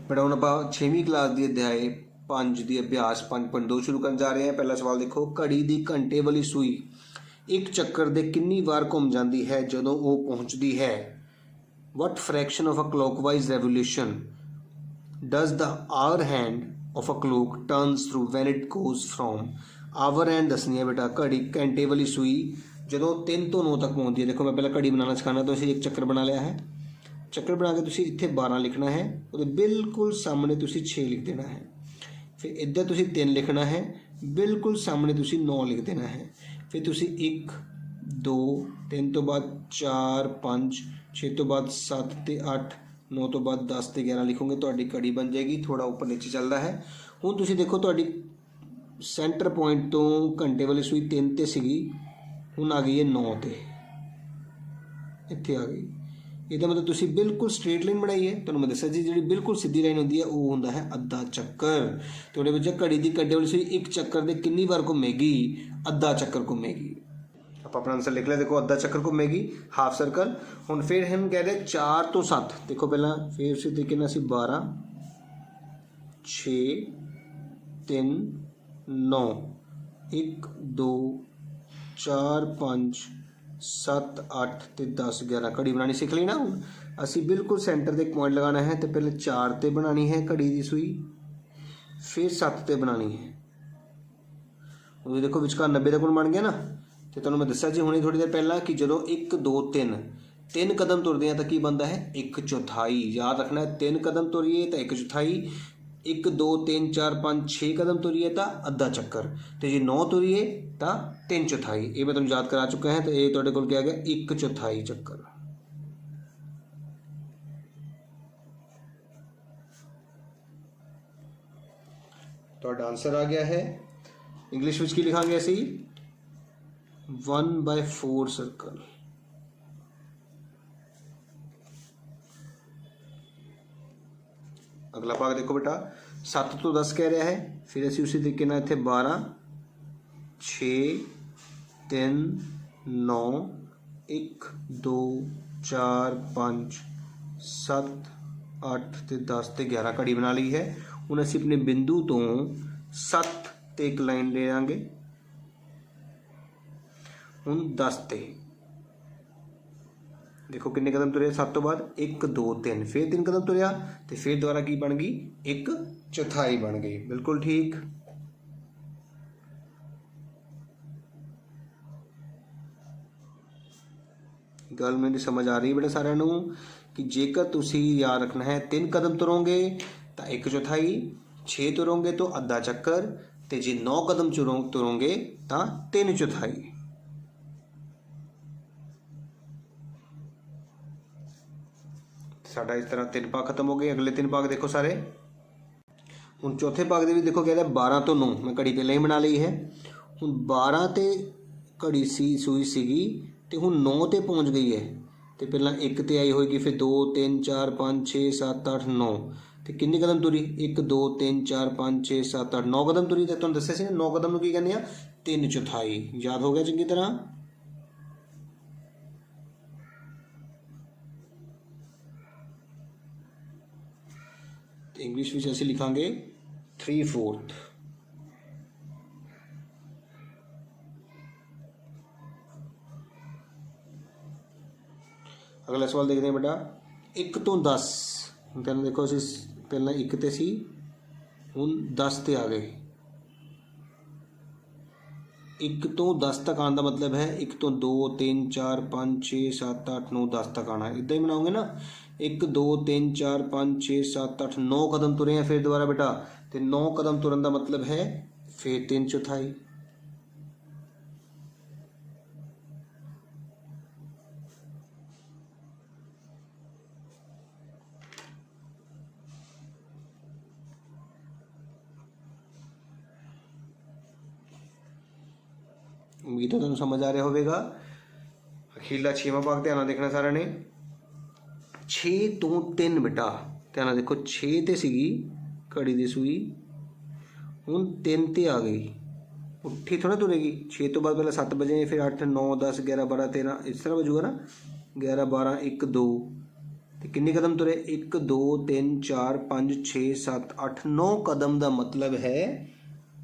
बेटा हुण आपां 6वीं क्लास की अध्याय 5 की अभ्यास 5.2 शुरू करन जा रहे हैं। पहला सवाल देखो, घड़ी की घंटे वाली सूई एक चक्कर दे कितनी बार घूम जाती है जदों वो पहुँचती है। What fraction of a clockwise revolution does the hour hand of a clock turns through when it goes from hour hand. दसनी है बेटा घड़ी घंटे वाली सूई जदों 3 ਤੋਂ 9 तक पहुँचती है। देखो मैं पहले घड़ी बनाना सिखाना, तो असीं एक चक्कर बना लिया है। चक्कर बना के तुसीं इत्थे 12 लिखना है, वो बिल्कुल सामने तुसीं 6 लिख देना है। फिर इधर तुसीं 3 लिखना है, बिल्कुल सामने तुसीं 9 लिख देना है। फिर तुसीं 1 2 3 तो बाद 4 5 6 तो बाद 7 ते 8 9 तो बाद 10 ते 11 लिखोगे, तुहाडी घड़ी बन जाएगी। थोड़ा ऊपर नीचे चलता है। हुण तुसीं देखो तुहाडी सेंटर पॉइंट तो घंटे वाली सूई 3 ते सीगी, हुण आ गई है 9 ते, इत्थे आ गई। ਇਹਦਾ मतलब ਤੁਸੀਂ बिल्कुल स्ट्रेट लाइन बनाई है। ਤੁਹਾਨੂੰ मैं दस्या जी जी बिल्कुल सीधी लाइन होती है वो होंदा है अद्धा चक्कर। तो ਉਹਦੇ ਵਿੱਚ घड़ी की घंटे वाली सूई एक चक्कर ਦੇ कितनी बार घूमेगी, अद्धा चक्कर घूमेगी। आप अपना आंसर लिख लिया। देखो अद्धा चक्कर घूमेगी, हाफ सर्कल। हुण फिर हम कह रहे 4 तो 7। देखो पहला फिर उसी तरीके नाल ਅਸੀਂ 12 6 3 9 1 2 4 5 7 8 ते 10 11 घड़ी बनानी सीख ली ना। हुण असी बिल्कुल सेंटर ते एक पॉइंट लगाना है। तो पहले 4 ते बनानी है घड़ी की सूई, फिर 7 ते बनानी है। देखो विचकार 90 का गुण बन गया ना। तो तुहानूं मैं दस्या जी हुणे थोड़ी देर पहला कि जदों 1 2 3 कदम तुरदे हैं तो की बनता है 1/4। याद रखना है 3 कदम तुरीए तो 1/4, 1 2 3 4 5 6 कदम तुरीए तो अद्धा चक्कर, तो जे 9 तुरीए तो 3/4। ये मैं तुहानूं याद करा चुका है। तो ये तुहाडे कोल क्या गया 1/4 चक्कर। तुहाडा आंसर आ गया है। इंग्लिश विच की लिखांगे असी 1/4 सर्कल। अगला भाग देखो बेटा, 7 तो 10 कह रहा है। फिर असी उसी तरीके नाल इत्थे 12 6 3 9 1 2 4 5 7 8 ते 10 ते 11 घड़ी बना ली है। हुण असी अपने बिंदु तो 7 ते एक लाइन ले आंगे। हुण 10 ते देखो कितने कदम तुरे, 7 तो बाद 1 2 3 फिर 3 कदम तुरया, तो फिर दोबारा की बन गई 1/4 बन गई। बिल्कुल ठीक। गल मेरी समझ आ रही है बेटा सारिਆਂ ਨੂੰ कि जेकर तुसी याद रखना है 3 कदम तुरोगे तो 1/4, 6 तुरोगे तो अद्धा चक्कर, तो जे 9 कदम तुरोगे तो 3/4। साडा इस तरह 3 भाग खत्म हो गए। अगले 3 भाग देखो सारे। हुण चौथे भाग दे विच देखो कहता है 12 तो 9, मैं घड़ी पहले ही बना ली है। हुण 12 ते घड़ी सूई सीगी तो हुण 9 ते पहुँच गई है। तो पहला 1 ते आई होएगी, फिर 2 3 4 5 6 7 8 9, तो कितने कदम तुरी 1 2 3 4 5 6 7 8 9 कदम तुरी। तो तुहानूं दस्सिया सी 9 कदम नूं की कहंदे आ 3/4। याद हो गया चंगी तरह। इंग्लिश में असीं लिखांगे 3/4। अगला सवाल देखते हैं बेटा, 1 तो 10 कहना। देखो असीं पहला 1 ते सी, हुण 10 ते आ गए। 1 तो 10 तक आने का मतलब है 1 तो 2 3 4 5 6 7 8 9 10 तक आना। इदा ही बनाओगे ना, 1 2 3 4 5 6 7 8 9 कदम तुरे हैं। फिर दोबारा बेटा, तो 9 कदम तुरन का मतलब है फिर 3/4। उम्मीद है तुहानूं समझ आ रहा होगा। अखीरला 6वां भाग ध्यान देखना सारे ने। 6 तो 3 बेटा ध्यान देखो, 6 ते सीगी घड़ी की सूई, हुण 3 ते आ गई। उठी थोड़ा तुरेगी। 6 तो बाद पहले 7 बजे, फिर 8 9 10 11 12 13 इस तरह बजूगा ना। 11 12 1 2 तो कितने कदम तुरे 1 2 3 4 5 6 7 8 9 कदम का मतलब है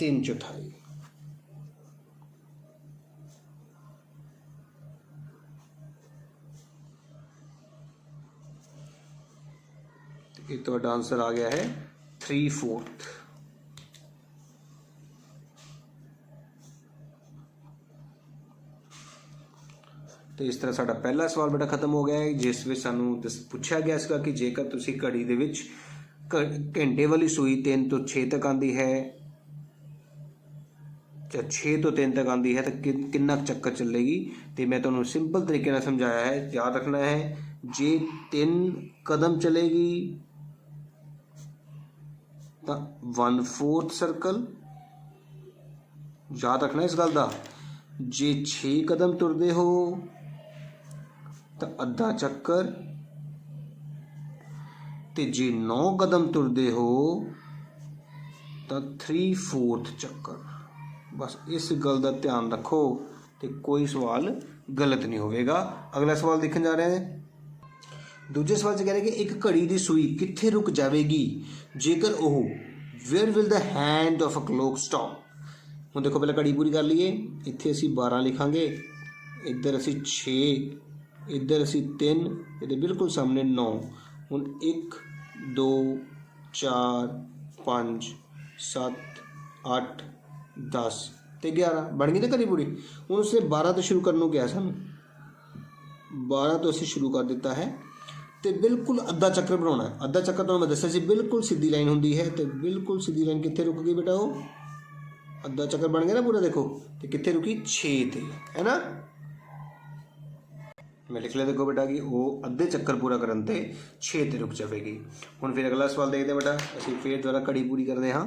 3/4। ये तो आंसर आ गया है 3/4। तो इस तरह साडा पहला सवाल बेटा खत्म हो गया है, जिस विच सानू पूछा गया सीगा कि जेकर तुसी घड़ी दे विच घंटे वाली सूई 3 ਤੋਂ 6 तक आती है या 6 ਤੋਂ 3 तक आती है तो कितना चक्कर चलेगी। तो मैं तुहानू सिंपल तरीके नाल समझाया है, याद रखना है जे 3 कदम चलेगी तो 1/4 सर्कल, याद रखना इस गल का। जे 6 कदम तुरदे हो तो अद्धा चक्कर, ते जे 9 कदम तुरदे हो तो 3/4 चक्कर। बस इस गल का ध्यान रखो तो कोई सवाल गलत नहीं होगा। अगला सवाल देखने जा रहे हैं। दूजे सवाल च कह रहे कि एक घड़ी की सूई कित्थे रुक जाएगी जेकर वह where will the hand of a clock stop. हुण देखो पहले घड़ी पूरी कर लीए, इत्थे असीं 12 लिखांगे, इधर असीं 6, इधर असीं 3, ये बिल्कुल सामने 9। हुण 1 2 4 5 7 8 10 ते 11 बन गई ना घड़ी पूरी। हुण उसने 12 तो शुरू करने को कहा सानूं, 12 तो असीं शुरू कर दिता है तो बिल्कुल अद्धा चक्कर बनाना है। अद्धा चक्कर तो मैं दस्सिया सी बिल्कुल सीधी लाइन होंदी है, तो बिल्कुल सीधी लाइन कित्थे रुक गई बेटा, वो अद्धा चक्कर बन गया ना पूरा। देखो तो कित्थे रुकी 6 ते, है ना। मैं लिख लिया देखो बेटा कि वो अद्धे चक्कर पूरा करन ते 6 ते रुक जाएगी। हुण फिर अगला सवाल देखते हैं बेटा, असीं फिर दोबारा घड़ी पूरी करते हाँ।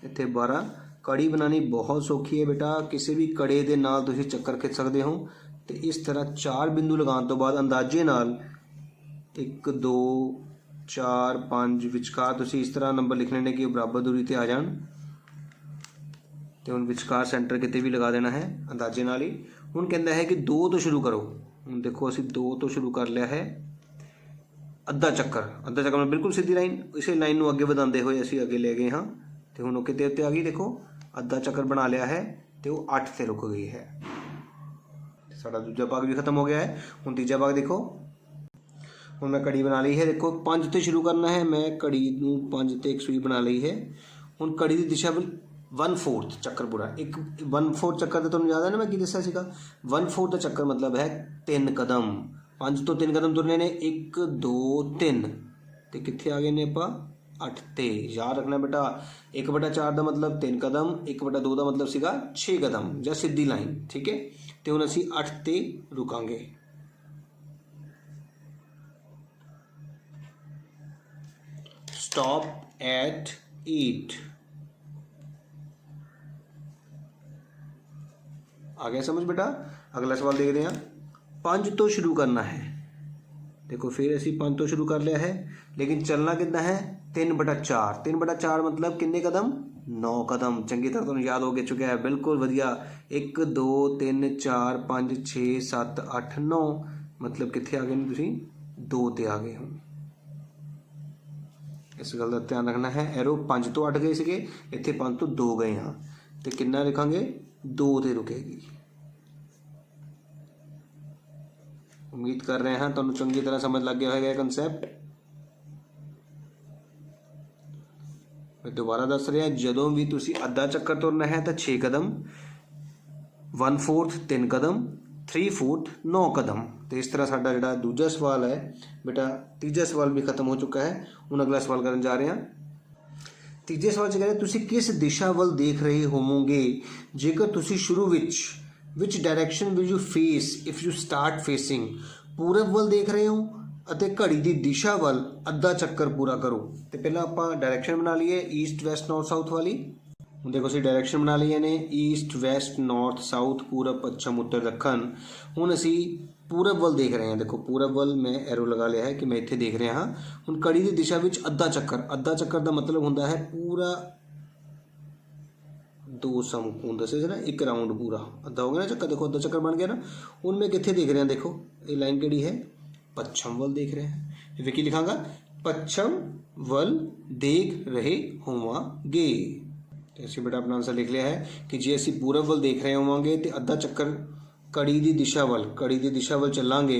इत्थे 12 कड़ी बनानी बहुत सौखी है बेटा, किसी भी कड़े दे नाल तुसीं चक्कर खिच सकते हो। तो इस तरह 4 बिंदु लगाने तो बाद अंदाजे नाल 1 2 4 5 विचकार तुसीं इस तरह नंबर लिखने ने कि बराबर दूरी ते आ जाण। तो हुण विचकार सेंटर किते भी लगा देना है अंदाजे नाल ही। हुण कहंदा है कि 2 तो शुरू करो। हुण देखो असीं 2 तो शुरू कर लिया है, अद्धा चक्कर, अद्धा चक्कर में बिल्कुल सीधी लाइन, इसे लाइन नूं अगे वधांदे होए असीं अगे ले गए हाँ। तो हुण किते उत्ते आ गई, देखो अद्धा चक्कर बना लिया है तो वो 8 से रुक गई है। साडा दूजा भाग भी खत्म हो गया है। हुण तीजा भाग देखो, हुण मैं घड़ी बना ली है। देखो 5 तो शुरू करना है, मैं घड़ी नूं 5 ते एक सूई बना ली है। हुण घड़ी की दिशा 1/4 चक्कर पूरा, एक 1/4 चक्कर तो तुहानूं याद है ना मैं की दस्सिया सीगा। 1/4 का चक्कर मतलब है 3 कदम। 5 तो 3 कदम तुरने ने, 1 2 3 तो कित्थे आ गए ने आपां 8 ते। याद रखना बेटा 1/4 का मतलब 3 कदम, 1/2 का मतलब सीगा 6 कदम या सीधी लाइन, ठीक है। तो हुण असीं 8 ते रुकांगे। Stop at 8। आ गया समझ बेटा। अगला सवाल देखते हैं। 5 तो शुरू करना है, देखो फिर असीं 5 तो शुरू कर लिया है, लेकिन चलना कितना है 3/4। 3/4 मतलब कितने कदम 9 कदम। चंगी तरह तुहानूं याद हो गया चुका है, बिल्कुल वधिया। 1 2 3 4 5 6 7 8 9 मतलब कित्थे आ गए ने तुसीं 2 ते आ गए हो। इस गल का ध्यान रखना है। एरो 5 तो 8 गए सीगे, इत्थे 5 तो 2 गए हाँ, तो कितना लिखांगे 2 ते रुकेगी। उम्मीद कर रहे हैं तुहानूं चंगी तरह समझ लग गया होगा कंसैप्ट। मैं दोबारा दस रहा, जदों भी तुसीं अद्धा चक्कर तुरना है तो 6 कदम, 1/4 3 कदम, 3/4 9 कदम। तो इस तरह साडा जिहड़ा दूजा सवाल है बेटा, तीजा सवाल भी खत्म हो चुका है। हुण अगला सवाल करन जा रहे हैं। तीजे सवाल च कह रहे तुसीं किस दिशा वल देख रहे होवोगे जेकर तुसीं शुरू which direction will you face if you start facing. पूरब वल देख रहे हो ਅਤੇ घड़ी की दिशा वल अद्धा चक्कर पूरा करो। तो पहला आप डायरैक्शन बना लीए ईस्ट वैसट नॉर्थ साउथ वाली। हुण देखो असीं डायरैक्शन बना ली ने ईस्ट वैसट नॉर्थ साउथ पूरब पश्चिम उत्तर दक्षिण। हुण असीं पूरब वल देख रहे हैं, देखो पूरब वल मैं एरो लगा लिया है कि मैं इत्थे देख रहा हाँ। हुण घड़ी की दिशा विच अद्धा चक्कर, अद्धा चक्कर का मतलब हुंदा है पूरा 2 समकोण दसे ना, एक राउंड पूरा अद्धा हो गया ना चक्कर। देखो अद्धा चक्कर बन गया ना। हुण मैं कित्थे देख रहा, देखो ये लाइन किहड़ी है पश्चिम वल देख रहे हैं। फिर की लिखांगा, पश्चिम वल देख रहे होवांगे। तो ਅਸੀਂ बेटा अपना आंसर लिख लिया है कि जे ਅਸੀਂ पूरब ਵੱਲ देख रहे ਹੋਵਾਂਗੇ तो अद्धा चक्कर कड़ी की दिशा ਵੱਲ ਚੱਲਾਂਗੇ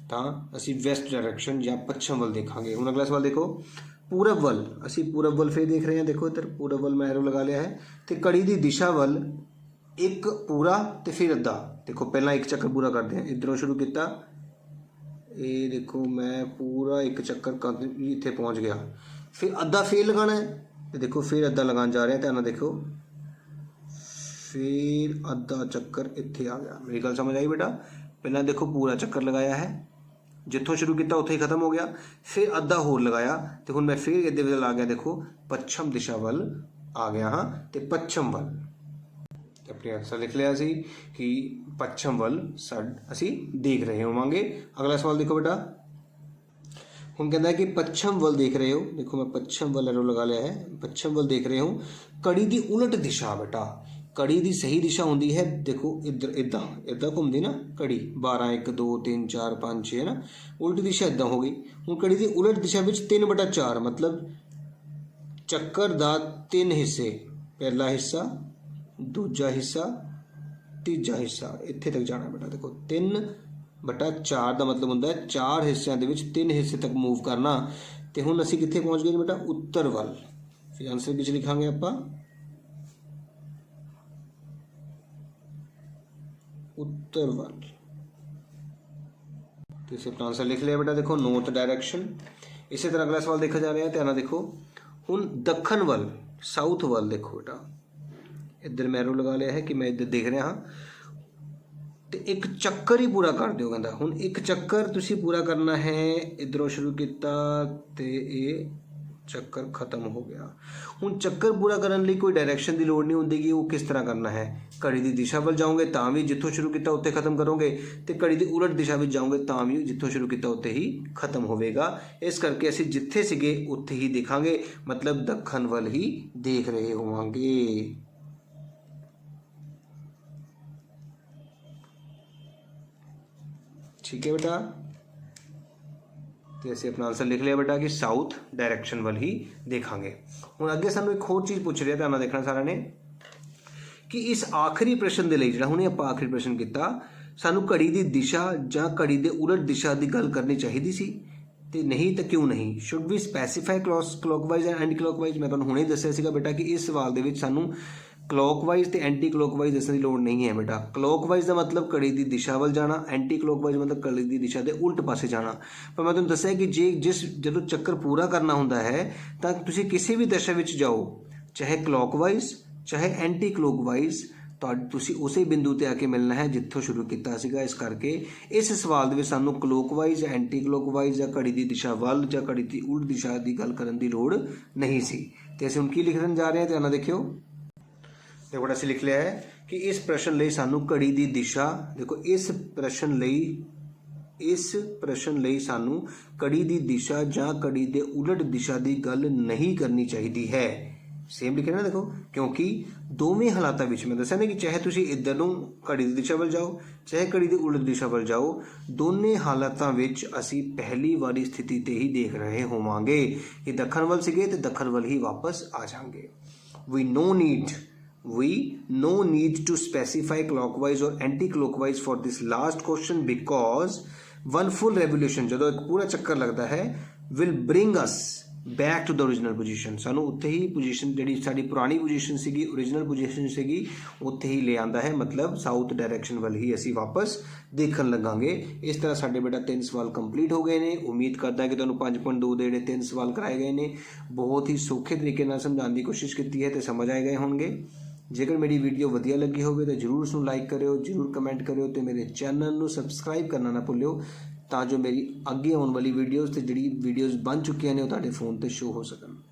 ਤਾਂ ਅਸੀਂ ਵੈਸਟ डायरैक्शन ਜਾਂ पश्चिम ਵੱਲ ਦੇਖਾਂਗੇ। ਹੁਣ अगला सवाल देखो, पूरब ਵੱਲ ਅਸੀਂ पूरब ਵੱਲ फिर देख रहे हैं। देखो इधर पूरब ਵੱਲ मैं एरो लगा लिया है। तो कड़ी की दिशा ਵੱਲ एक पूरा तो फिर अद्धा। देखो पहला एक चक्कर पूरा करते हैं, इधरों शुरू किया, ये देखो मैं पूरा एक चक्कर इत्थे पहुँच गया, फिर अद्धा फिर लगाना है। तो देखो फिर अद्धा लगान जा रहे हैं, ध्यान देखो, फिर अद्धा चक्कर इत्थे आ गया। मेरी गल समझ आई बेटा? पहला देखो पूरा चक्कर लगाया है, जितों शुरू किया उत्थे ही खत्म हो गया, फिर अद्धा होर लगाया तो हुण मैं फिर इहदे विच आ गया। देखो पश्चिम दिशा वल आ गया हाँ, तो पश्चिम वल अपने आंसर लिख लिया सी कि पश्चिम वल असी देख रहे होवांगे। अगला सवाल देखो बेटा, हुण कहता है कि पश्चिम वल देख रहे हो। देखो मैं पश्चिम वल एरो लगा लिया है, पश्चिम वल देख रहे हो। कड़ी की उलट दिशा बेटा, कड़ी की सही दिशा होंगी है, देखो इधर इदा इदा घूमती ना कड़ी, 12 1 2 3 4 5 6 है ना, उलट दिशा इदा हो गई। हुण कड़ी की उलट दिशा में 3/4 मतलब चक्कर का 3 हिस्से, पहला हिस्सा, दूजा हिस्सा, तीजा हिस्सा, इत्थे तक जाना बेटा। देखो 3/4 का मतलब होंदा है 4 हिस्सों के 3 हिस्से तक मूव करना। तो हुण असीं कित्थे पहुँच गए बेटा? उत्तर वल। फिर आंसर किस लिखांगे आपां? उत्तर वल। तो इसे अपना आंसर लिख लिया बेटा। देखो नॉर्थ डायरैक्शन। इसी तरह अगला सवाल देखा जा रहा है, ध्यान देखो, हुण दखन वल, साउथ वल। देखो बेटा इधर मैं एरो लगा लिया है कि मैं इधर देख रहा हाँ, तो एक चक्कर ही पूरा कर दो कहता। हुण एक चक्कर तुसी पूरा करना है, इधरों शुरू किया तो ये चक्कर खत्म हो गया। हुण चक्कर पूरा करने लिए कोई डायरैक्शन की लोड़ नहीं होंदी कि वो किस तरह करना है। घड़ी की दिशा वल जाओगे तो भी जितों शुरू किया उत्ते खत्म करोगे, तो घड़ी की उलट दिशा में जाओगे तो भी जितों शुरू किया उत्ते ही खत्म होगा। इस करके असीं जिथे सीगे उत्थे ही देखांगे, मतलब दखन वल ही देख रहे होवांगे। ठीक है बेटा, तो असीं अपना आंसर लिख लिया बेटा कि साउथ डायरैक्शन वल ही देखांगे। हुण अगे सानूं एक होर चीज़ पूछ रही है, ध्यान देखना सारा ने, कि इस आखिरी प्रश्न के लिए जिहड़ा हुणे आपां आखिरी प्रश्न किया, सानूं घड़ी की दिशा जां घड़ी के उलट दिशा की गल करनी चाहिए सी, तो नहीं तो क्यों नहीं? Should we specify clockwise and anti clockwise? मैं तुहानूं हुणे दस्सिया सीगा बेटा कि इस सवाल दे विच सानूं क्लॉकवाइज तो एंटी क्लॉकवाइज दसने की लोड़ नहीं है बेटा। क्लॉकवाइज का मतलब घड़ी की दिशा वल जाना, एंटी क्लॉकवाइज मतलब घड़ी की दिशा के उल्ट पासे जाना। पर मैं तुहानूं दस्सिया कि जो चक्कर पूरा करना होंदा है तो तुसीं किसी भी दिशा में जाओ, चाहे क्लॉकवाइज चाहे एंटी क्लॉकवाइज, तो तुसीं उसे बिंदु ते आके मिलना है जित्थों शुरू किया सीगा। इस करके इस सवाल दे विच सानूं क्लॉकवाइज एंटी क्लॉकवाइज या घड़ी की दिशा वल या घड़ी की उल्ट दिशा की गल करन दी लोड़ नहीं सी। ते असीं हुण की लिखण जा रहे हैं, ध्यान देखियो। देखो असीं लिख लिया है कि इस प्रश्न लई सानूं घड़ी की दिशा, देखो इस प्रश्न लई सानूं घड़ी की दिशा जां घड़ी के उलट दिशा की गल नहीं करनी चाहिए है। सेम लिखे ना देखो, क्योंकि दोवें हालातों में मैं दस्सिया ना कि चाहे तुसीं इधर नूं घड़ी की दिशा वल जाओ चाहे घड़ी की उलट दिशा वल जाओ, दोनों हालातों में असीं पहली वाली स्थिति ते ही देख रहे होवांगे कि दखन वल सीगे तो दखन वल ही वापस आ जाएंगे। We no need to specify clockwise or anti-clockwise for this last question because one full revolution जो एक पूरा चक्कर लगता है will bring us back to the original position। सानू उत्थे ही पोजीशन जिहड़ी साडी पुरानी पोजीशन सीगी, ओरिजिनल पोजीशन सीगी, उत्थे ही ले आंदा है, मतलब साउथ डायरैक्शन वाल ही असीं वापस देखण लगांगे। इस तरह साडे बेटा 3 सवाल कंप्लीट हो गए ने। उम्मीद करदा कि तुहानूं 5.2 दे जिहड़े 3 सवाल कराए गए ने बहुत ही सौखे तरीके नाल समझाउण दी कोशिश कीती है ते समझ आए गए होणगे। जेकर मेरी वीडियो वधिया लगी होवे तो जरूर उसनूं लाइक करियो, जरूर कमेंट करियो ते मेरे चैनल नूं सबसक्राइब करना ना भुल्लियो तां जो मेरी अगे आउण वाली वीडियोज़ ते जिहड़ी वीडियोज़ बन चुकियां ने वो तुहाडे फोन ते शो हो सकन।